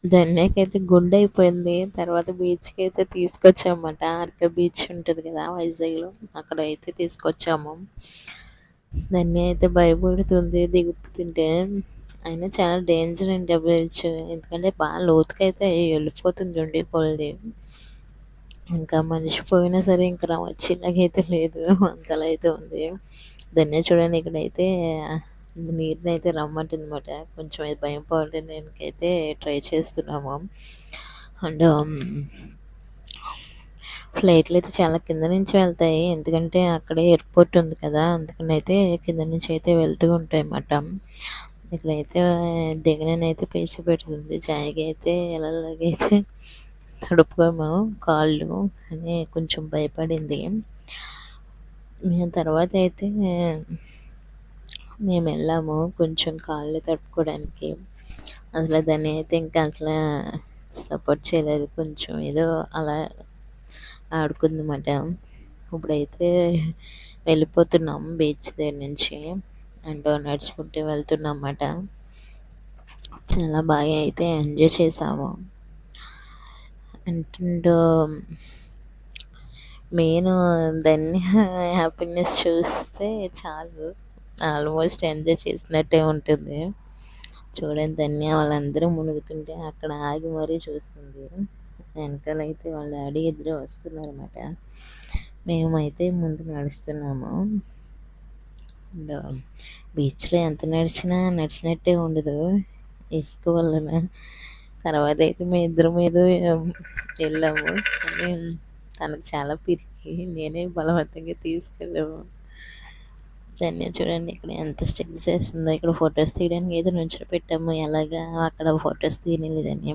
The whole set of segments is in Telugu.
ధన్యకైతే గుండె అయిపోయింది. తర్వాత బీచ్‌కి అయితే తీసుకొచ్చామన్నమాట. ఆర్‌కే బీచ్ ఉంటది కదా వైజాగ్‌లో. అక్కడైతే తీసుకొచ్చాము. ధన్య అయితే భయపడుతుంది దిగుతుంటే. అయినా చాలా డేంజర్ అండి ఆ బీచ్. ఎందుకంటే బాగా లోతుకైతే వెళ్ళిపోతుంది ఉండే కొలది. ఇంకా మనిషి పోయినా సరే ఇంక వచ్చేలాగైతే లేదు. అంతలా అయితే ఉంది. ధన్య చూడండి ఇక్కడైతే నీరునైతే రమ్మంటుందన్నమాట. కొంచెం భయం పోవడానికైతే ట్రై చేస్తున్నాము. అండ్ ఫ్లైట్లు అయితే చాలా కింద నుంచి వెళ్తాయి. ఎందుకంటే అక్కడే ఎయిర్పోర్ట్ ఉంది కదా! అందుకనైతే కింద నుంచి అయితే వెళ్తూ ఉంటాయన్నమాట. ఇక్కడైతే దిగననైతే పేచి పెడుతుంది. జాయిగా అయితే ఎలాగైతే తడుపుకోము కాళ్ళు, కానీ కొంచెం భయపడింది. తర్వాత అయితే మేము వెళ్ళాము కొంచెం కాళ్ళు తడుపుకోవడానికి. అసలు దాన్ని అయితే ఇంకా అసలు సపోర్ట్ చేయలేదు. కొంచెం ఏదో అలా ఆడుకుందన్నమాట. ఇప్పుడైతే వెళ్ళిపోతున్నాం బీచ్ దగ్గర నుంచి. అండ్ నడుచుకుంటూ వెళ్తున్నాం అన్నమాట. చాలా బాగా అయితే ఎంజాయ్ చేసాము. అండ్ మెయిన్ ధన్య హ్యాపీనెస్ చూస్తే చాలు, ఆల్మోస్ట్ ఎంజాయ్ చేసినట్టే ఉంటుంది. చూడండి ధన్య వాళ్ళందరూ మునుగుతుంటే అక్కడ ఆగి మరీ చూస్తుంది. వెనకాలైతే వాళ్ళ డాడీ ఇద్దరు వస్తున్నారన్నమాట. మేమైతే ముందు నడుస్తున్నాము. అండ్ బీచ్లో ఎంత నడిచినా నడిచినట్టే ఉండదు ఇసుక వలన. తర్వాత అయితే మేము ఇద్దరం ఏదో వెళ్ళాము. కానీ తనకు చాలా పిరికి, నేనే బలవంతంగా తీసుకెళ్ళాము. దాన్ని చూడండి ఇక్కడ ఎంత స్టెప్ చేస్తుందో. ఇక్కడ ఫొటోస్ తీయడానికి అయితే నుంచో పెట్టాము. ఎలాగా అక్కడ ఫొటోస్ తీయలేదని.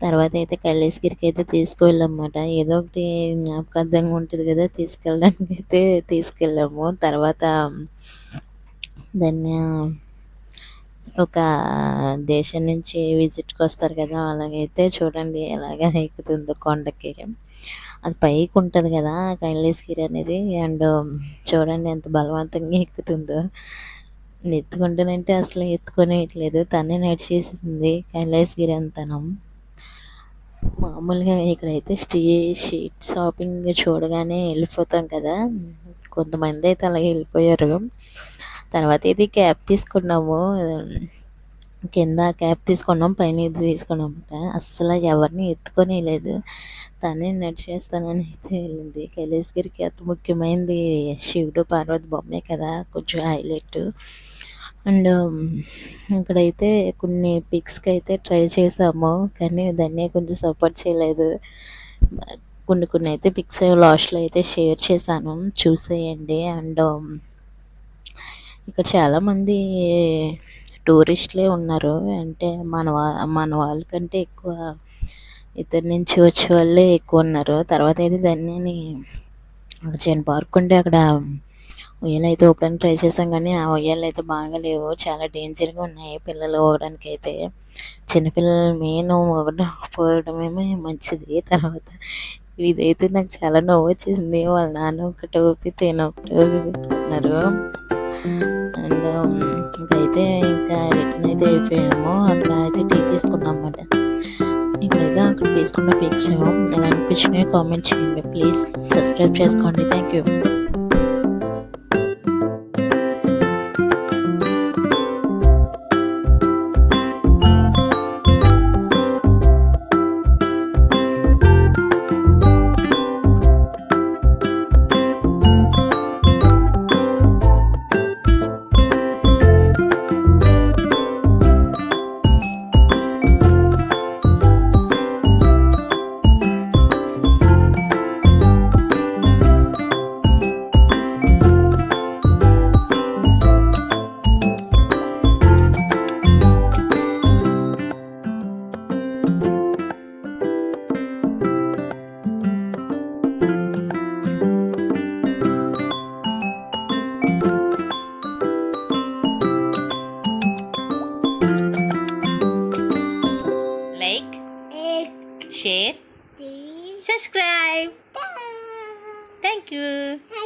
తర్వాత అయితే కైలాసగిరికి అయితే తీసుకువెళ్ళామన్నమాట. ఏదో ఒకటి జ్ఞాపకార్థంగా ఉంటుంది కదా, తీసుకెళ్ళడానికి అయితే తీసుకెళ్ళాము. తర్వాత ధన్య ఒక దేశం నుంచి విజిట్కి వస్తారు కదా, అలాగైతే చూడండి ఎలాగ ఎక్కుతుందో కొండకి. అది పైకి ఉంటుంది కదా కైలాసగిరి అనేది. అండ్ చూడండి ఎంత బలవంతంగా ఎక్కుతుందో. ఎత్తుకుంటానంటే అసలు ఎత్తుకొనేయట్లేదు, తనే నడిచేసింది కైలాసగిరి అంతనం. మామూలుగా ఇక్కడైతే స్ట్రీట్ షాపింగ్ చూడగానే వెళ్ళిపోతాం కదా, కొంతమంది అయితే అలాగే వెళ్ళిపోయారు. తర్వాత ఇది క్యాబ్ తీసుకున్నాము. కింద క్యాబ్ తీసుకున్నాం, పైన ఇది తీసుకున్నాం అనమాట. అస్సలు ఎవరిని ఎత్తుకొని లేదు, తనే నడిచేస్తానని అయితే వెళ్ళింది. కైలాసగిరికి అతి ముఖ్యమైనది శివుడు పార్వతి బొమ్మే కదా, కొంచెం హైలైట్. అండ్ ఇక్కడైతే కొన్ని పిక్స్కి అయితే ట్రై చేసాము, కానీ దాన్ని కొంచెం సపోర్ట్ చేయలేదు. కొన్ని అయితే పిక్స్ లాస్ట్లో అయితే షేర్ చేశాను, చూసేయండి. అండ్ ఇక్కడ చాలామంది టూరిస్టులే ఉన్నారు. అంటే మన వాళ్ళకంటే ఎక్కువ ఇతర నుంచి వచ్చే వాళ్ళే ఎక్కువ ఉన్నారు. తర్వాత అయితే దాన్ని చిన్న పార్క్ ఉంటే అక్కడ ఉయ్యాలు అయితే ఊపడానికి ట్రై చేసాం, కానీ ఆ ఉయ్యాలు అయితే బాగాలేవు, చాలా డేంజర్గా ఉన్నాయి పిల్లలు ఊగడానికి అయితే. చిన్నపిల్లలు మెయిన్ ఊగకపోవడమేమో మంచిది. తర్వాత ఇదైతే నాకు చాలా నవ్వు వచ్చేసింది. వాళ్ళ నాన్న ఒకటి ఊపి తిన ఒకటి ఊపి పెట్టుకున్నారు. అండ్ ఇంకైతే ఇంకా రిటర్న్ అయితే అయిపోయాము. అక్కడ అయితే టీ తీసుకున్నాం అన్నమాట. ఇక్కడైతే అక్కడ తీసుకున్న పిక్స్ ఎలా అనిపించినాయో కామెంట్ చేయండి. ప్లీజ్ సబ్స్క్రైబ్ చేసుకోండి. Thank you. Like, share, subscribe. Thank you.